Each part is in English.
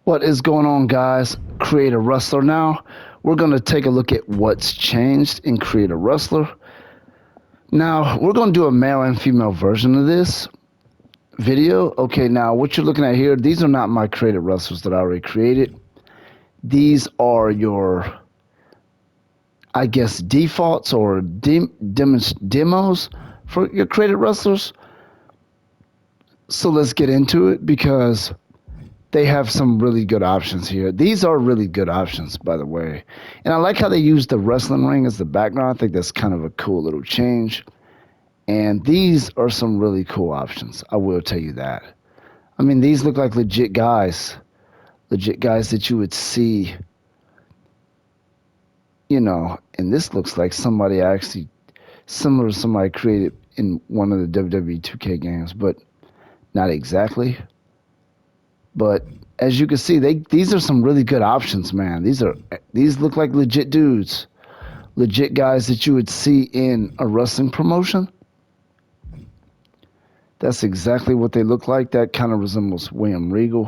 What is going on, guys? Create a Wrestler now. We're going to take a look at what's changed in Create a Wrestler. Now, we're going to do a male and female version of this video. Okay, now what you're looking at here, these are not my created wrestlers that I already created. These are your, I guess, defaults or demos for your created wrestlers. So let's get into it because they have some really good options here. These are really good options, by the way. And I like how they use the wrestling ring as the background. I think that's kind of a cool little change. And these are some really cool options. I will tell you that. I mean, these look like legit guys that you would see, you know, and this looks like somebody actually similar to somebody created in one of the WWE 2K games, but not exactly. But as you can see, these are some really good options, man. These look like legit dudes, legit guys that you would see in a wrestling promotion. That's exactly what they look like. That kind of resembles William Regal.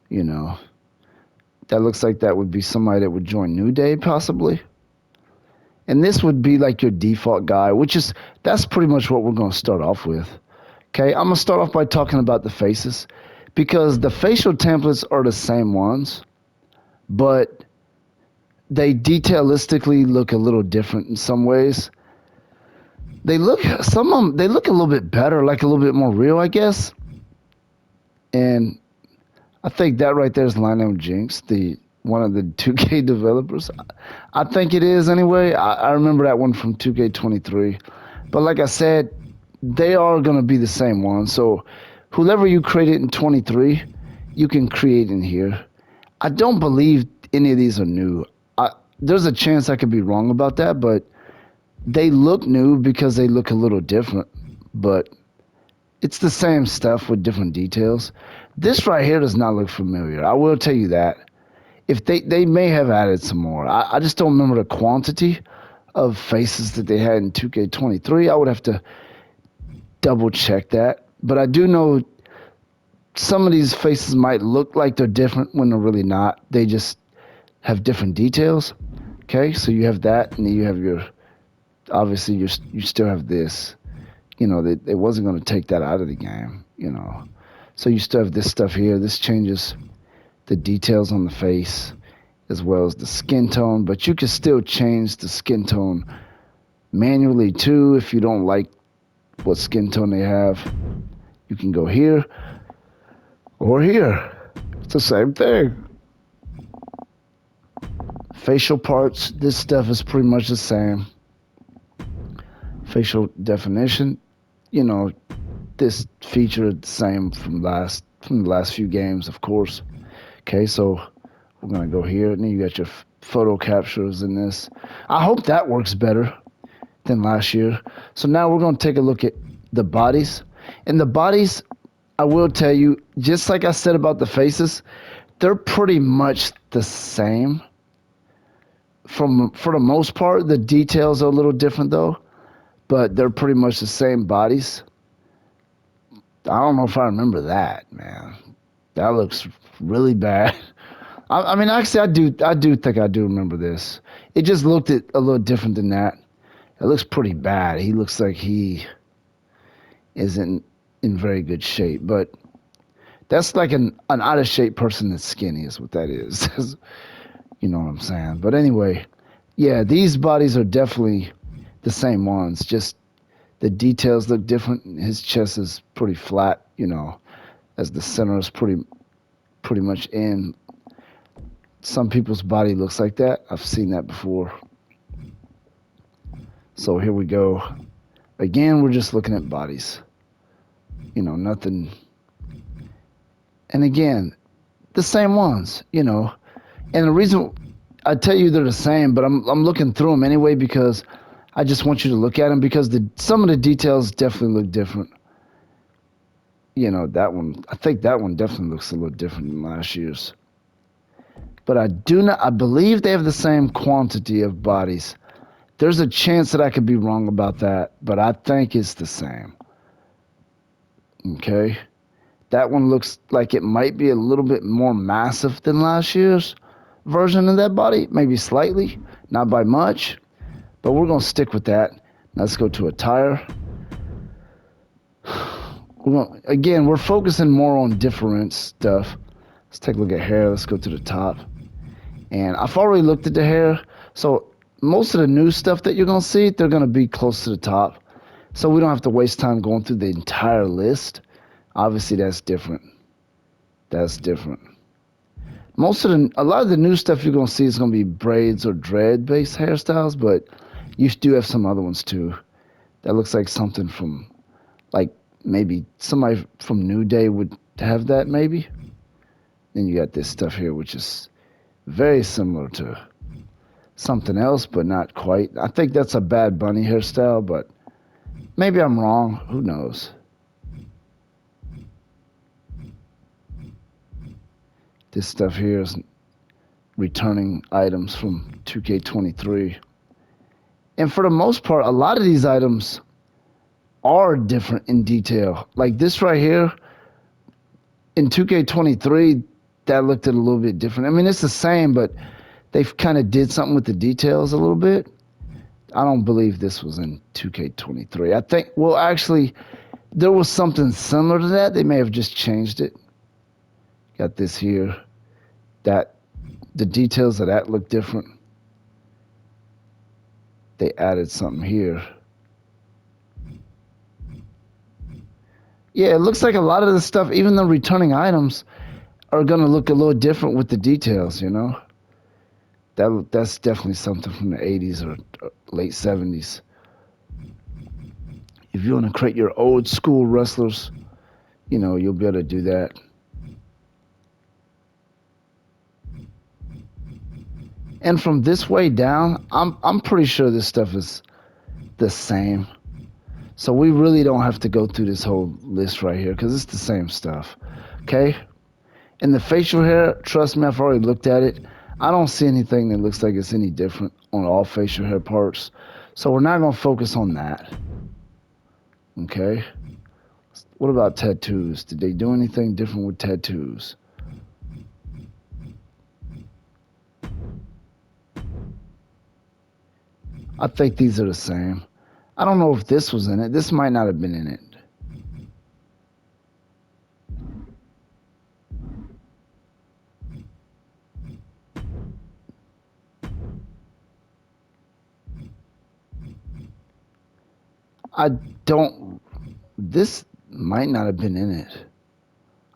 You know, that looks like that would be somebody that would join New Day possibly. And this would be like your default guy, that's pretty much what we're going to start off with. Okay, I'm going to start off by talking about the faces because the facial templates are the same ones, but they detailistically look a little different in some ways. Some of them, they look a little bit better, like a little bit more real, I guess. And I think that right there is Lionel Jinx, one of the 2K developers. I think it is anyway. I remember that one from 2K23. But like I said, they are going to be the same one. So whoever you created in 23, you can create in here. I don't believe any of these are new. There's a chance I could be wrong about that, but they look new because they look a little different. But it's the same stuff with different details. This right here does not look familiar. I will tell you that. If they may have added some more. I just don't remember the quantity of faces that they had in 2K23. I would have to double check that. But I do know some of these faces might look like they're different when they're really not. They just have different details. Okay, so you have that, and then you have obviously you still have this. You know, it wasn't going to take that out of the game, you know. So you still have this stuff here. This changes the details on the face as well as the skin tone, but you can still change the skin tone manually too if you don't like what skin tone they have. You can go here or here. It's the same thing. Facial parts, this stuff is pretty much the same. Facial definition, you know, this feature is the same from the last few games, of course. Okay, so we're gonna go here, and then you got your photo captures in this. I hope that works better than last year. So now we're gonna take a look at the bodies. And the bodies, I will tell you, just like I said about the faces, they're pretty much the same. For the most part, the details are a little different though, but they're pretty much the same bodies. I don't know if I remember that, man. That looks really bad. I mean, actually, I do think I do remember this. It just looked a little different than that. It looks pretty bad. He looks like he isn't in very good shape, but that's like an out of shape person that's skinny is what that is. You know what I'm saying? But anyway, yeah, these bodies are definitely the same ones. Just the details look different. His chest is pretty flat, you know, as the center is pretty much in. Some people's body looks like that. I've seen that before. So here we go. Again, we're just looking at bodies. You know, nothing. And again, the same ones, you know. And the reason I tell you they're the same, but I'm looking through them anyway because I just want you to look at them because some of the details definitely look different. You know, I think that one definitely looks a little different than last year's. But I believe they have the same quantity of bodies. There's a chance that I could be wrong about that, but I think it's the same. Okay? That one looks like it might be a little bit more massive than last year's version of that body, maybe slightly, not by much, but we're gonna stick with that. Now let's go to attire. Again, we're focusing more on different stuff. Let's take a look at hair. Let's go to the top. And I've already looked at the hair. So most of the new stuff that you're going to see, they're going to be close to the top. So we don't have to waste time going through the entire list. Obviously, that's different. That's different. A lot of the new stuff you're going to see is going to be braids or dread based hairstyles, but you do have some other ones too. That looks like something from, like, maybe somebody from New Day would have that, maybe. Then you got this stuff here, which is very similar to something else, but not quite. I think that's a Bad Bunny hairstyle, but maybe I'm wrong. Who knows? This stuff here is returning items from 2K23. And for the most part, a lot of these items are different in detail. Like this right here in 2K23, that looked a little bit different. I mean, it's the same, but they've kind of did something with the details a little bit. I don't believe this was in 2K23. I think, well, actually, there was something similar to that. They may have just changed it. Got this here. That the details of that look different. They added something here. Yeah, it looks like a lot of the stuff, even the returning items, are gonna look a little different with the details. You know, that's definitely something from the 80s or late 70s. If you want to create your old school wrestlers, you know, you'll be able to do that. And from this way down, I'm pretty sure this stuff is the same. So we really don't have to go through this whole list right here because it's the same stuff. Okay? And the facial hair, trust me, I've already looked at it. I don't see anything that looks like it's any different on all facial hair parts. So we're not going to focus on that. Okay? What about tattoos? Did they do anything different with tattoos? I think these are the same. I don't know if this was in it. This might not have been in it. I don't. This might not have been in it.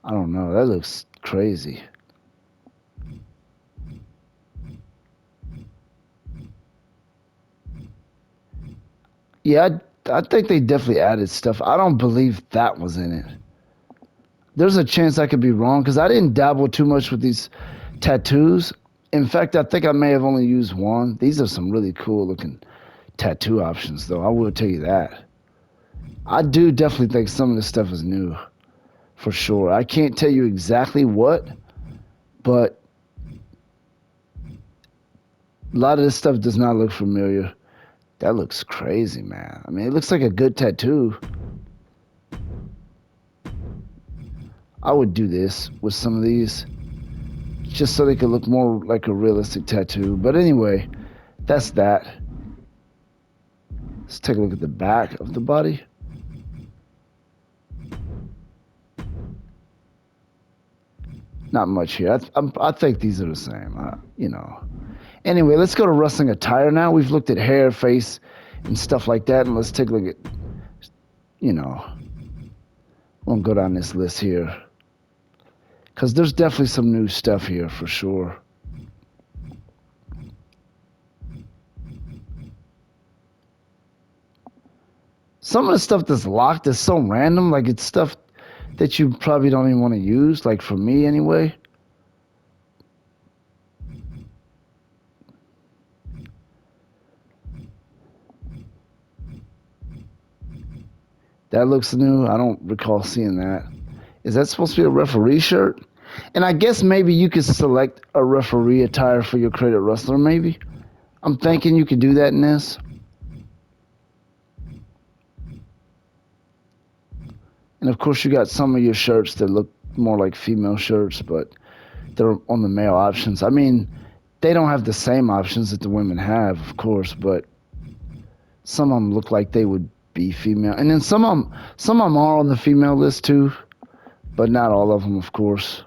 I don't know. That looks crazy. Yeah, I think they definitely added stuff. I don't believe that was in it. There's a chance I could be wrong because I didn't dabble too much with these tattoos. In fact, I think I may have only used one. These are some really cool looking tattoo options, though. I will tell you that. I do definitely think some of this stuff is new, for sure. I can't tell you exactly what, but a lot of this stuff does not look familiar. That looks crazy, man. I mean, it looks like a good tattoo. I would do this with some of these just so they could look more like a realistic tattoo. But anyway, that's that. Let's take a look at the back of the body. Not much here. I think these are the same. You know. Anyway, let's go to wrestling attire now. We've looked at hair, face, and stuff like that. And let's take a look at, you know, we'll go down this list here. Because there's definitely some new stuff here for sure. Some of the stuff that's locked is so random. Like, it's stuff that you probably don't even want to use. Like, for me anyway. That looks new. I don't recall seeing that. Is that supposed to be a referee shirt? And I guess maybe you could select a referee attire for your created wrestler, maybe. I'm thinking you could do that in this. And of course, you got some of your shirts that look more like female shirts, but they're on the male options. I mean, they don't have the same options that the women have, of course, but some of them look like they would be female. And then some of them are on the female list too, but not all of them, of course.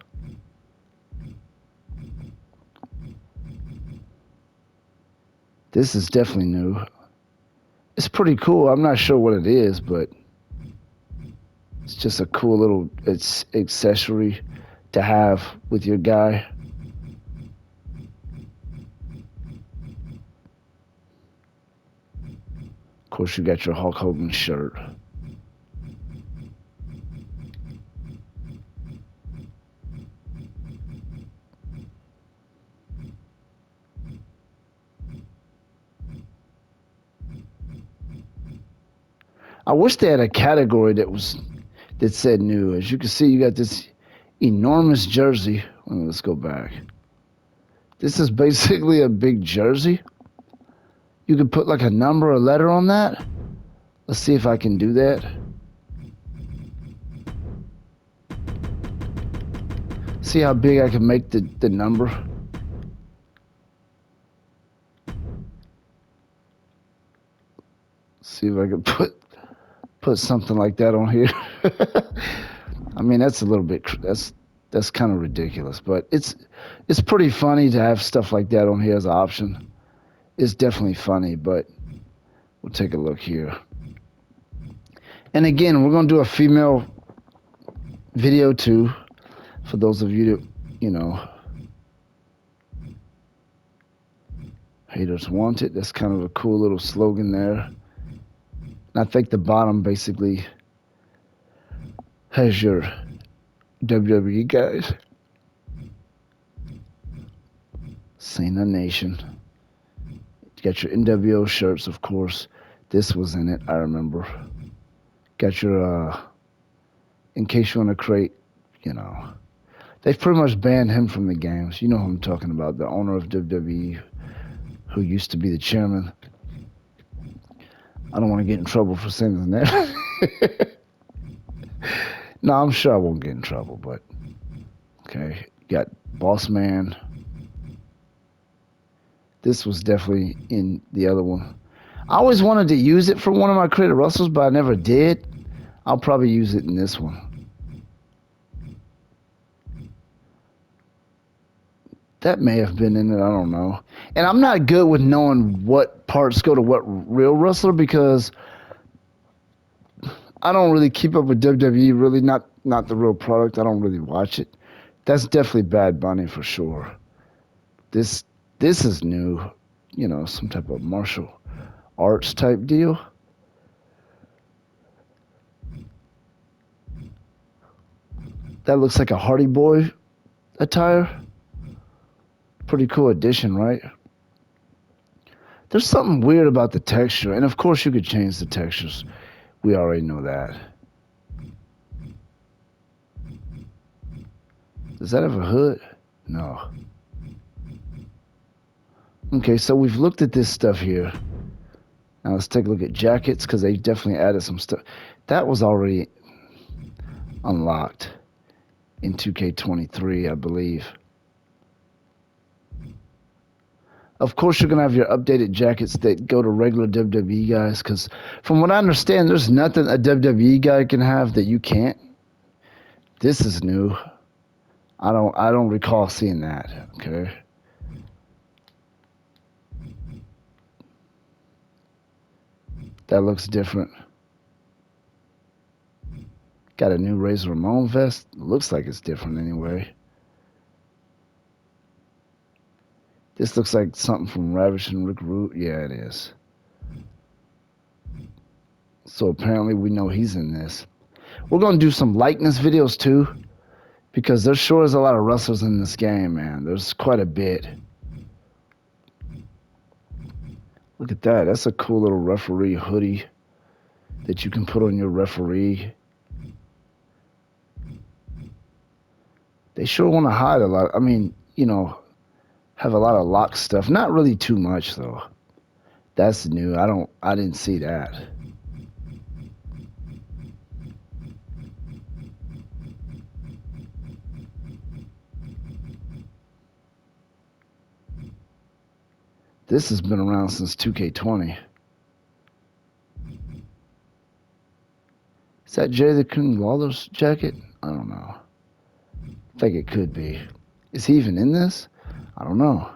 This is definitely new. It's pretty cool. I'm not sure what it is, but it's just a cool little accessory to have with your guy. Of course, you got your Hulk Hogan shirt. I wish they had a category that said new. As you can see, you got this enormous jersey. Let's go back. This is basically a big jersey. You could put like a number or letter on that. Let's see if I can do that. See how big I can make the number. See if I can put something like that on here. I mean, that's a little bit that's kind of ridiculous, but it's pretty funny to have stuff like that on here as an option. It's definitely funny, but we'll take a look here. And again, we're gonna do a female video too, for those of you that, you know, haters want it. That's kind of a cool little slogan there. And I think the bottom basically has your WWE guys. Cena Nation. You got your NWO shirts, of course. This was in it, I remember. Got your, in case you want to create, you know. They've pretty much banned him from the games. You know who I'm talking about, the owner of WWE, who used to be the chairman. I don't want to get in trouble for saying that. No, I'm sure I won't get in trouble, but okay. Got Boss Man. This was definitely in the other one. I always wanted to use it for one of my creative wrestlers, but I never did. I'll probably use it in this one. That may have been in it, I don't know. And I'm not good with knowing what parts go to what real wrestler because I don't really keep up with WWE, really not the real product. I don't really watch it. That's definitely Bad Bunny for sure. This is new, you know, some type of martial arts type deal. That looks like a Hardy Boy attire. Pretty cool addition, right? There's something weird about the texture, and of course you could change the textures. We already know that. Does that have a hood? No. Okay, so we've looked at this stuff here. Now let's take a look at jackets, because they definitely added some stuff. That was already unlocked in 2K23, I believe. Of course, you're going to have your updated jackets that go to regular WWE guys, because from what I understand, there's nothing a WWE guy can have that you can't. This is new. I don't recall seeing that, okay? That looks different. Got a new Razor Ramon vest. Looks like it's different anyway. This looks like something from Ravage and Rick Root. Yeah, it is. So apparently we know he's in this. We're going to do some likeness videos too, because there sure is a lot of wrestlers in this game, man. There's quite a bit. Look at that. That's a cool little referee hoodie that you can put on your referee. They sure want to hide a lot. I mean, you know, have a lot of lock stuff. Not really too much though. That's new. I didn't see that. This has been around since 2K20. Is that Jay the King Lawler's jacket? I don't know. I think it could be. Is he even in this? I don't know.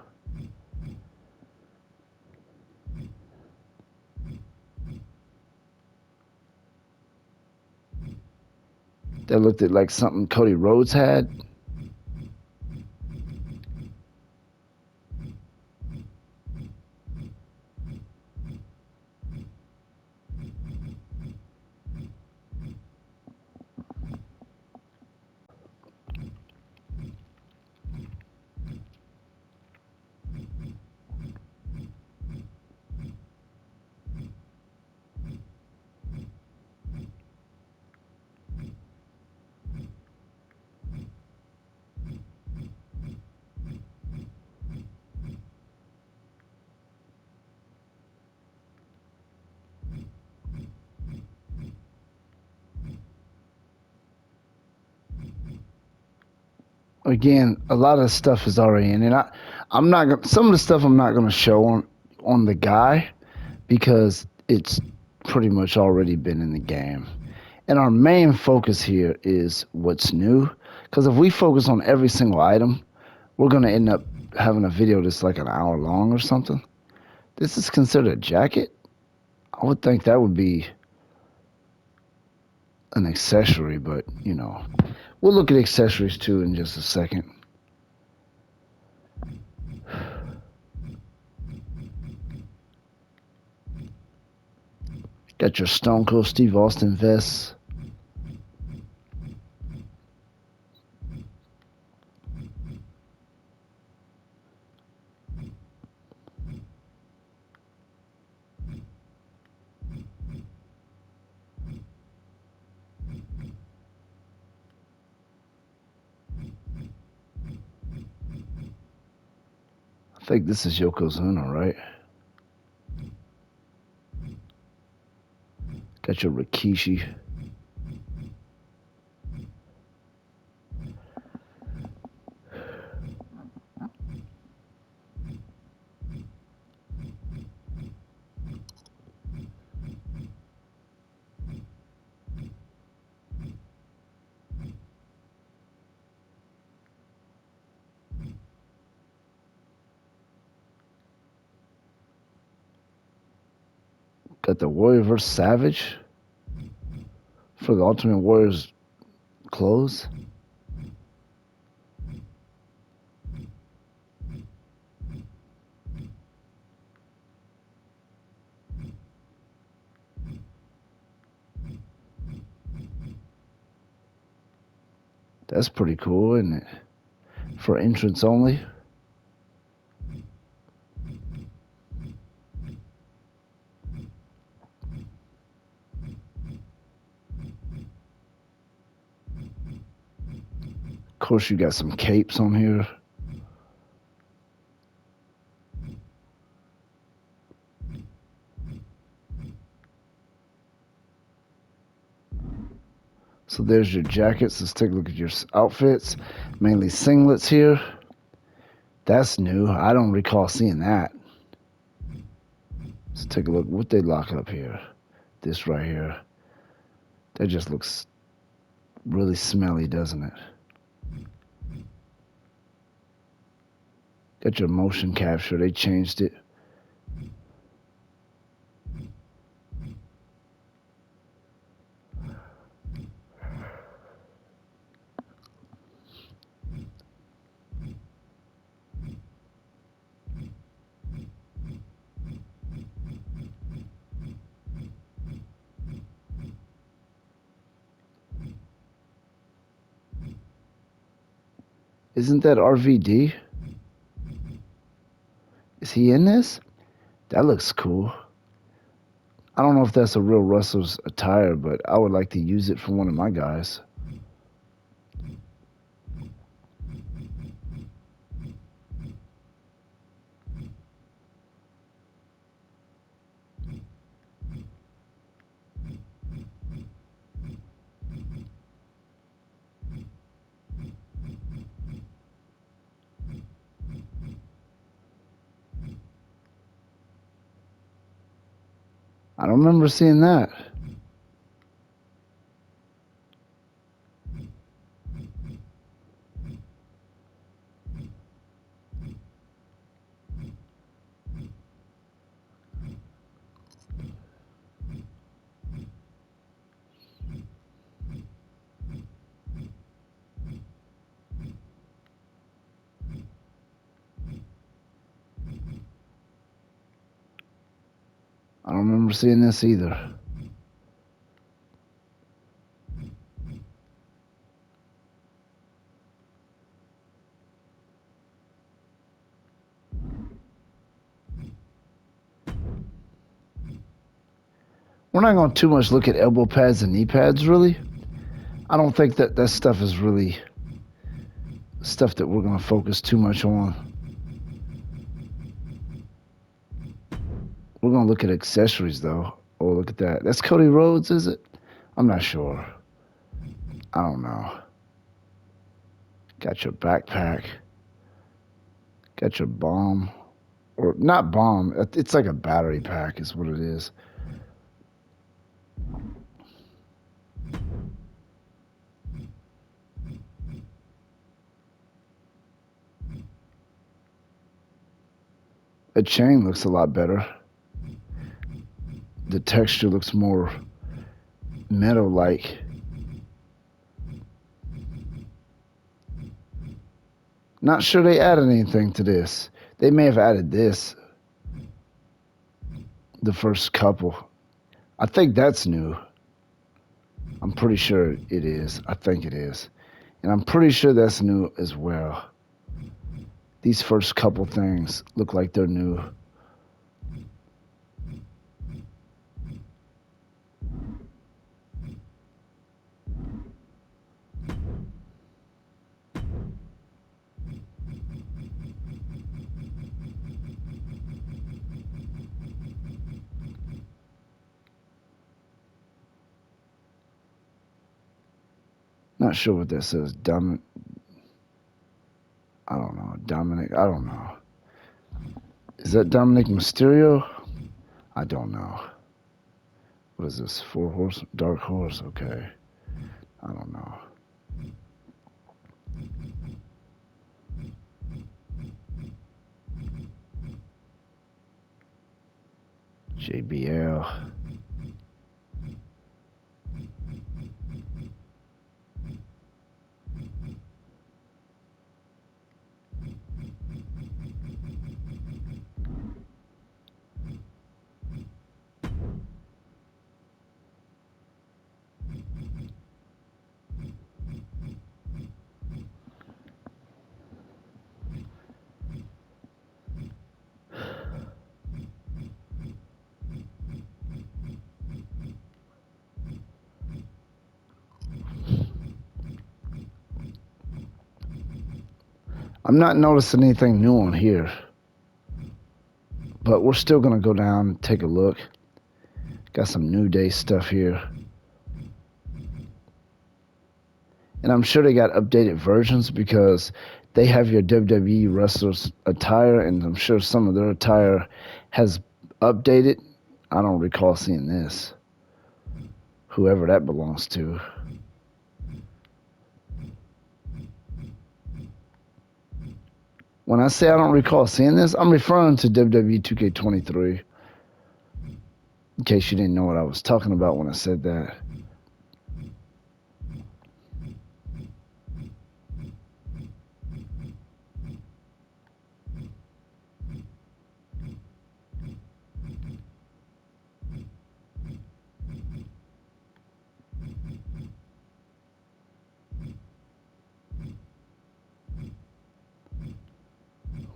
That looked at like something Cody Rhodes had. Again, a lot of stuff is already in, and I'm not gonna. Some of the stuff I'm not gonna show on the guy because it's pretty much already been in the game. And our main focus here is what's new. Because if we focus on every single item, we're gonna end up having a video that's like an hour long or something. This is considered a jacket. I would think that would be an accessory, but you know, we'll look at accessories too in just a second. Got your Stone Cold Steve Austin vest. I think this is Yokozuna, right? Got your Rikishi. Got the Warrior vs. Savage for the Ultimate Warrior's clothes. That's pretty cool, isn't it? For entrance only. Of course, you got some capes on here. So there's your jackets. Let's take a look at your outfits. Mainly singlets here. That's new. I don't recall seeing that. Let's take a look. What they lock up here? This right here. That just looks really smelly, doesn't it? Got your motion capture. They changed it. Isn't that RVD? Is he in this? That looks cool. I don't know if that's a real wrestler's attire, but I would like to use it for one of my guys. I don't remember seeing that. I don't remember seeing this either. We're not going to too much look at elbow pads and knee pads, really. I don't think that stuff is really stuff that we're going to focus too much on. We're going to look at accessories, though. Oh, look at that. That's Cody Rhodes, is it? I'm not sure. I don't know. Got your backpack. Got your bomb. Or not bomb. It's like a battery pack is what it is. The chain looks a lot better. The texture looks more metal-like. Not sure they added anything to this. They may have added this. The first couple. I think that's new. I'm pretty sure it is. I think it is. And I'm pretty sure that's new as well. These first couple things look like they're new. Not sure what that says. I don't know. Dominic. I don't know. Is that Dominic Mysterio? I don't know. What is this? Four horse? Dark horse. Okay. I don't know. JBL. I'm not noticing anything new on here, but we're still gonna go down and take a look. Got some New Day stuff here. And I'm sure they got updated versions because they have your WWE wrestlers attire, and I'm sure some of their attire has updated. I don't recall seeing this. Whoever that belongs to. When I say I don't recall seeing this, I'm referring to WWE 2K23. In case you didn't know what I was talking about when I said that.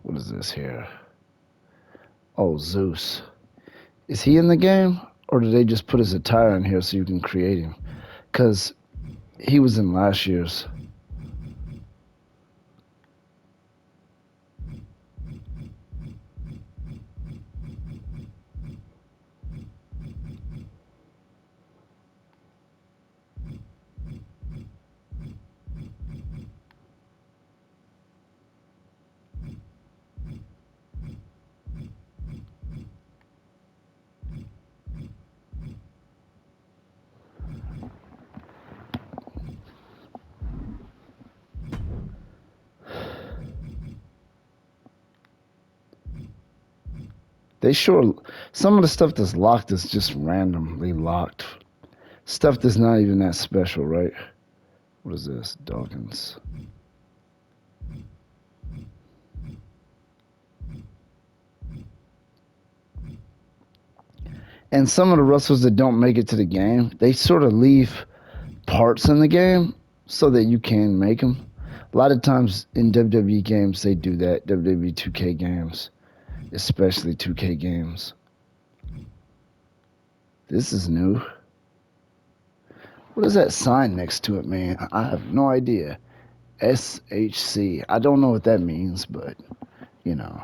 What is this here? Oh, Zeus. Is he in the game? Or did they just put his attire in here so you can create him? Because he was in last year's. They sure, some of the stuff that's locked is just randomly locked. Stuff that's not even that special, right? What is this? Dawkins. And some of the wrestlers that don't make it to the game, they sort of leave parts in the game so that you can make them. A lot of times in WWE games, they do that. WWE 2K games, especially 2K games. This is new. What is that sign next to it, man? I have no idea. SHC. I don't know what that means, but, you know,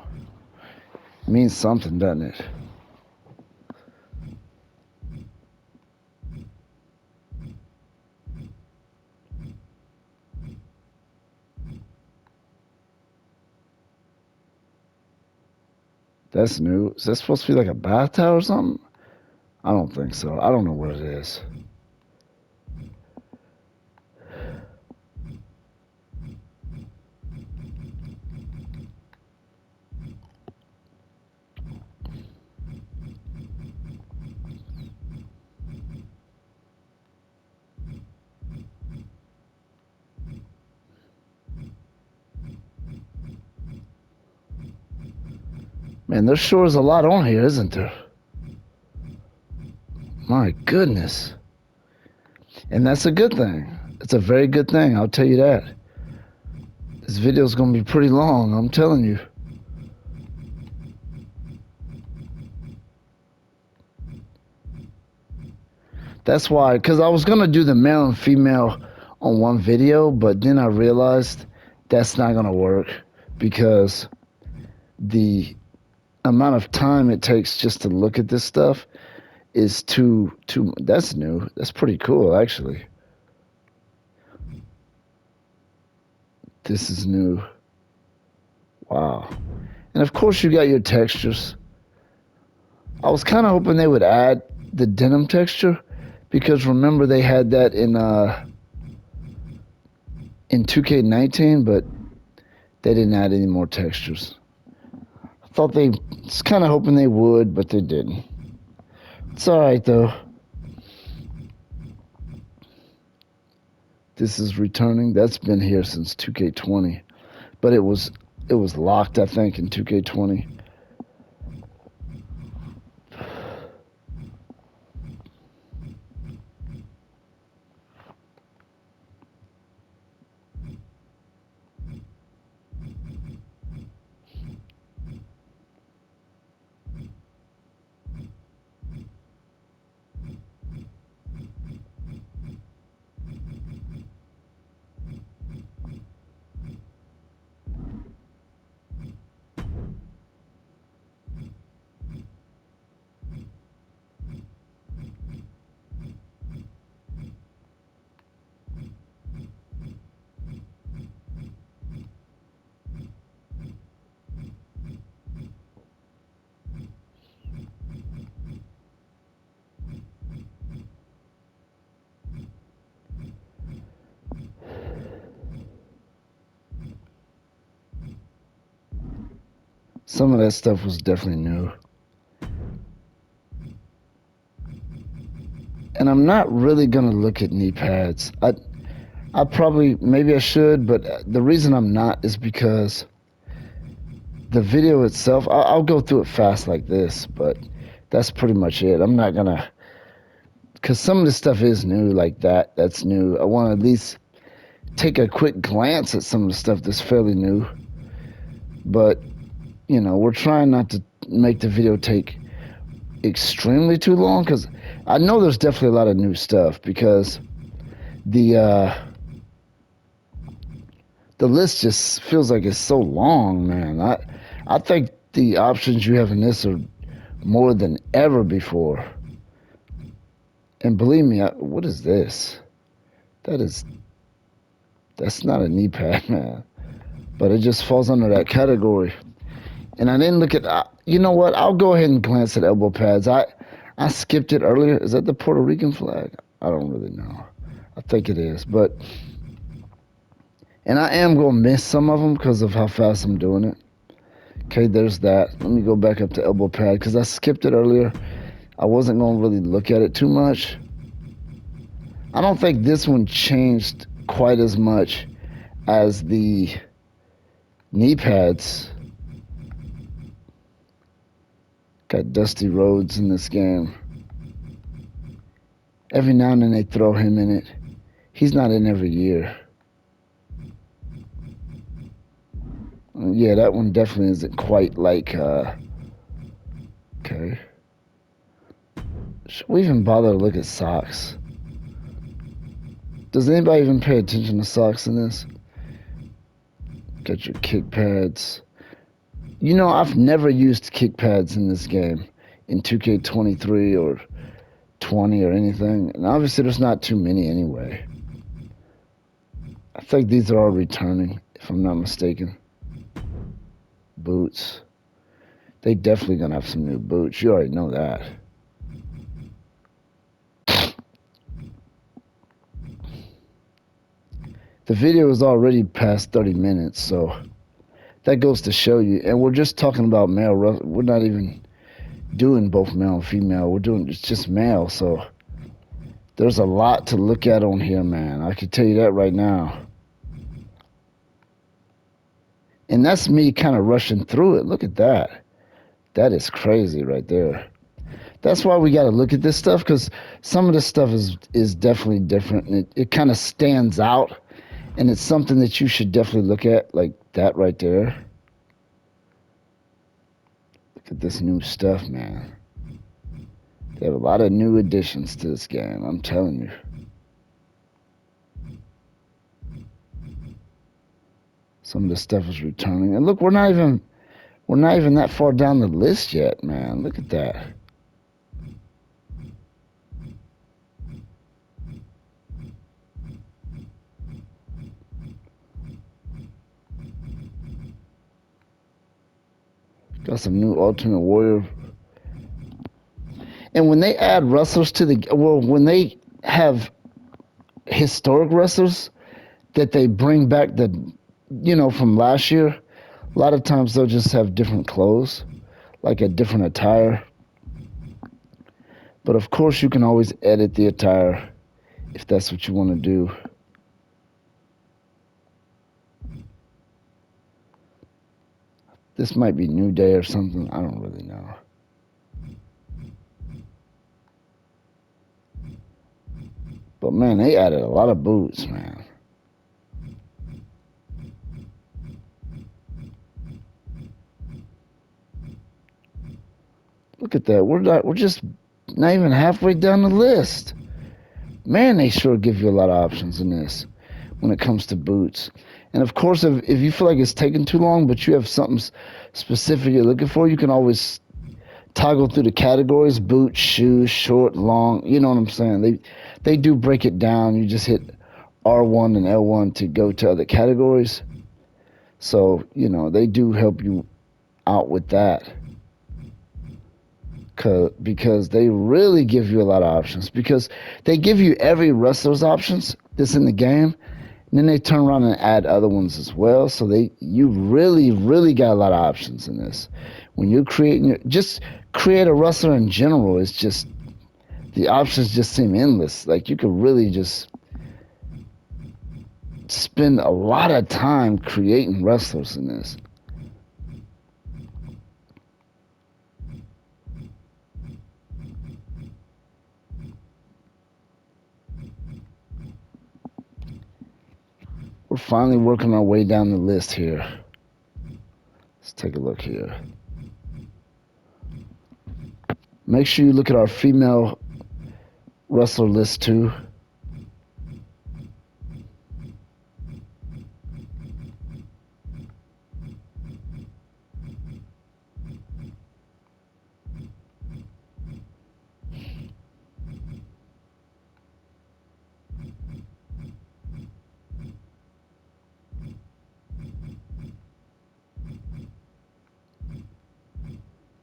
it means something, doesn't it? That's new. Is that supposed to be like a bath towel or something? I don't think so. I don't know what it is. Man, there sure is a lot on here, isn't there? My goodness. And that's a good thing. It's a very good thing, I'll tell you that. This video's gonna be pretty long, I'm telling you. That's why, because I was gonna do the male and female on one video, but then I realized that's not gonna work because the amount of time it takes just to look at this stuff is too. That's new. That's pretty cool, actually. This is new. Wow. And of course, you got your textures. I was kind of hoping they would add the denim texture because remember they had that in 2K19, but they didn't add any more textures. I thought they was kind of hoping they would, but they didn't. It's all right though. This is returning. That's been here since 2K20, but it was locked, I think, in 2K20. Some of that stuff was definitely new. And I'm not really gonna look at knee pads. I probably, maybe I should, but the reason I'm not is because the video itself, I'll go through it fast like this, but that's pretty much it. I'm not gonna, because some of the stuff is new like that. That's new. I want to at least take a quick glance at some of the stuff that's fairly new. But, you know, we're trying not to make the video take extremely too long because I know there's definitely a lot of new stuff because the list just feels like it's so long, man. I think the options you have in this are more than ever before. And believe me, what is this? That's not a knee pad, man. But it just falls under that category. And I didn't look at. You know what? I'll go ahead and glance at elbow pads. I skipped it earlier. Is that the Puerto Rican flag? I don't really know. I think it is, but. And I am gonna miss some of them because of how fast I'm doing it. Okay, there's that. Let me go back up to elbow pad because I skipped it earlier. I wasn't going to really look at it too much. I don't think this one changed quite as much as the knee pads. Got Dusty Rhodes in this game. Every now and then they throw him in it. He's not in every year. Yeah, that one definitely isn't quite like, okay. Should we even bother to look at socks? Does anybody even pay attention to socks in this? Got your kick pads. You know, I've never used kick pads in this game, in 2K23 or 20 or anything. And obviously there's not too many anyway. I think these are all returning, if I'm not mistaken. Boots. They definitely gonna have some new boots. You already know that. The video is already past 30 minutes, so that goes to show you. And we're just talking about male. We're not even doing both male and female. We're doing it's just male. So there's a lot to look at on here, man. I can tell you that right now. And that's me kind of rushing through it. Look at that. That is crazy right there. That's why we got to look at this stuff, because some of this stuff is definitely different. And it kind of stands out. And it's something that you should definitely look at, like that right there. Look at this new stuff, man. They have a lot of new additions to this game, I'm telling you. Some of the stuff is returning. And look, we're not even that far down the list yet, man. Look at that. Got some new Ultimate Warrior. And when they add wrestlers to the, well, when they have historic wrestlers that they bring back from last year, a lot of times they'll just have different clothes, like a different attire. But of course, you can always edit the attire if that's what you want to do. This might be New Day or something. I don't really know. But man, they added a lot of boots, man. Look at that. We're just not even halfway down the list. Man, they sure give you a lot of options in this when it comes to boots. And of course, if you feel like it's taking too long, but you have something specific you're looking for, you can always toggle through the categories: boots, shoes, short, long. You know what I'm saying? They do break it down. You just hit R1 and L1 to go to other categories. So, they do help you out with that. Because they really give you a lot of options. Because they give you every wrestler's options that's in the game. And then they turn around and add other ones as well. So you really, really got a lot of options in this. When you're just create a wrestler in general, it's just, the options just seem endless. Like you could really just spend a lot of time creating wrestlers in this. We're finally working our way down the list here. Let's take a look here. Make sure you look at our female wrestler list too.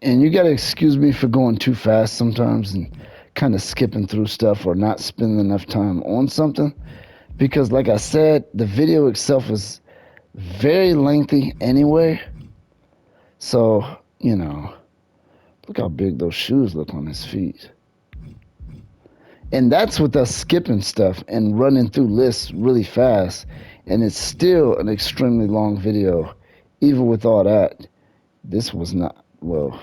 And you got to excuse me for going too fast sometimes and kind of skipping through stuff or not spending enough time on something. Because like I said, the video itself is very lengthy anyway. So, you know, look how big those shoes look on his feet. And that's with us skipping stuff and running through lists really fast. And it's still an extremely long video. Even with all that, this was not, well,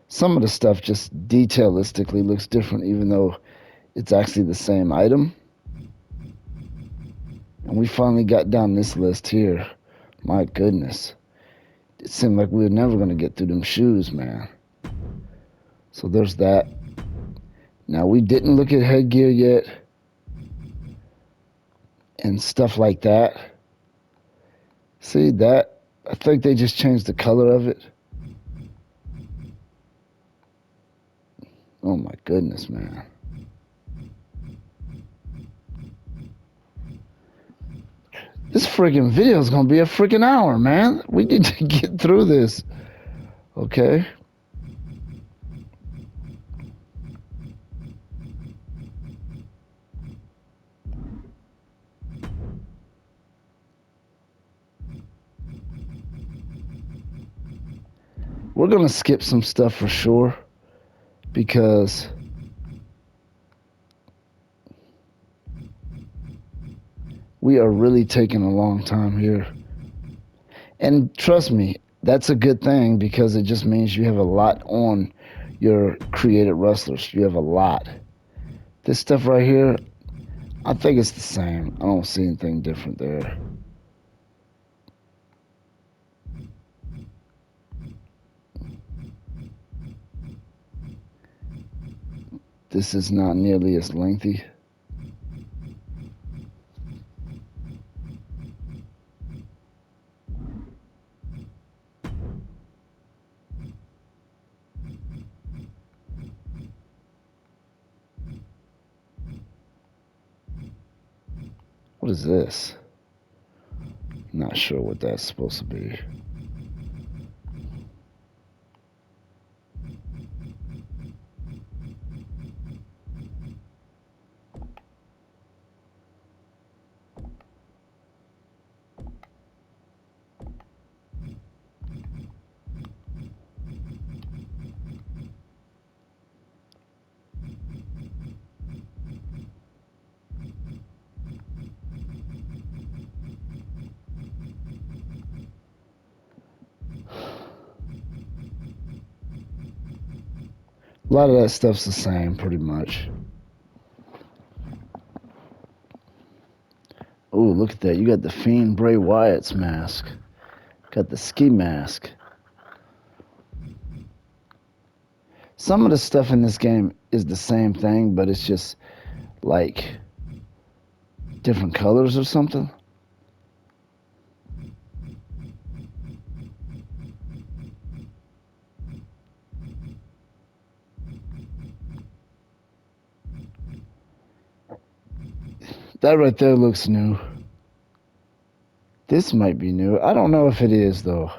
some of the stuff just detailistically looks different, even though it's actually the same item. And we finally got down this list here. My goodness. It seemed like we were never going to get through them shoes, man. So there's that. Now, we didn't look at headgear yet and stuff like that. See that? I think they just changed the color of it. Oh my goodness, man. This freaking video is going to be a freaking hour, man. We need to get through this. Okay. We're going to skip some stuff for sure because we are really taking a long time here. And trust me, that's a good thing because it just means you have a lot on your created wrestlers. You have a lot. This stuff right here, I think it's the same. I don't see anything different there. This is not nearly as lengthy. What is this? Not sure what that's supposed to be. A lot of that stuff's the same, pretty much. Oh, look at that. You got the Fiend Bray Wyatt's mask. Got the ski mask. Some of the stuff in this game is the same thing, but it's just like different colors or something. That right there looks new. This might be new. I don't know if it is, though.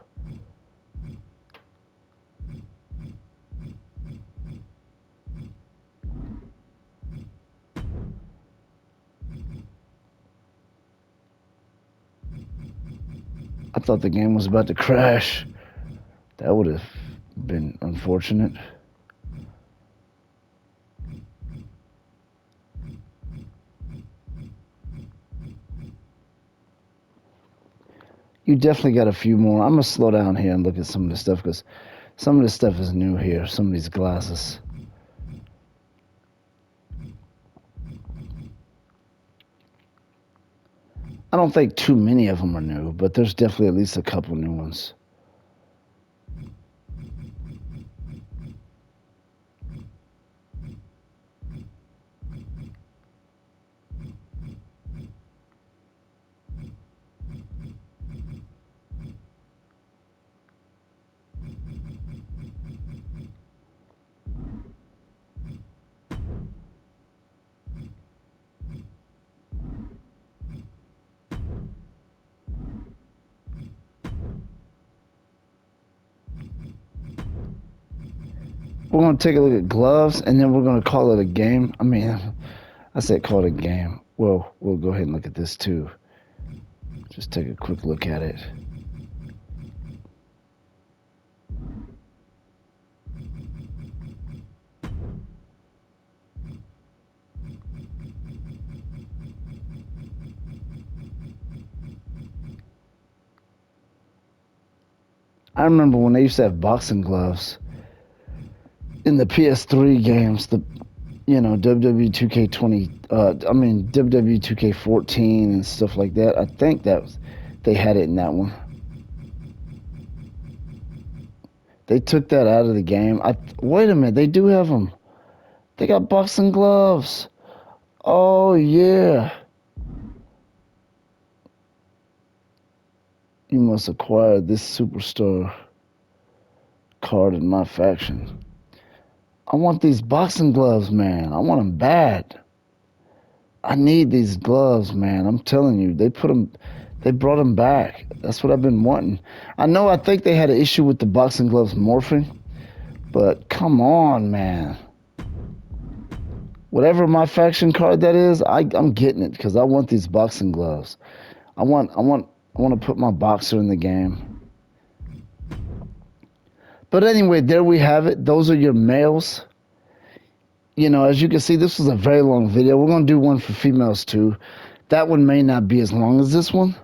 I thought the game was about to crash. That would have been unfortunate. You definitely got a few more. I'm going to slow down here and look at some of the stuff because some of this stuff is new here. Some of these glasses. I don't think too many of them are new, but there's definitely at least a couple new ones. We're going to take a look at gloves, and then we're going to call it a game. I mean, I said call it a game. Well, we'll go ahead and look at this, too. Just take a quick look at it. I remember when they used to have boxing gloves in the PS3 games. WWE 2K20. WWE 2K14 and stuff like that. I think they had it in that one. They took that out of the game. Wait a minute. They do have them. They got boxing gloves. Oh yeah. You must acquire this superstar card in my faction. I want these boxing gloves, man. I want them bad. I need these gloves, man. I'm telling you, they brought them back. That's what I've been wanting. I think they had an issue with the boxing gloves morphing, but come on, man. Whatever my faction card that is, I'm getting it because I want these boxing gloves. I want to put my boxer in the game. But anyway, there we have it. Those are your males. As you can see, this was a very long video. We're going to do one for females too. That one may not be as long as this one.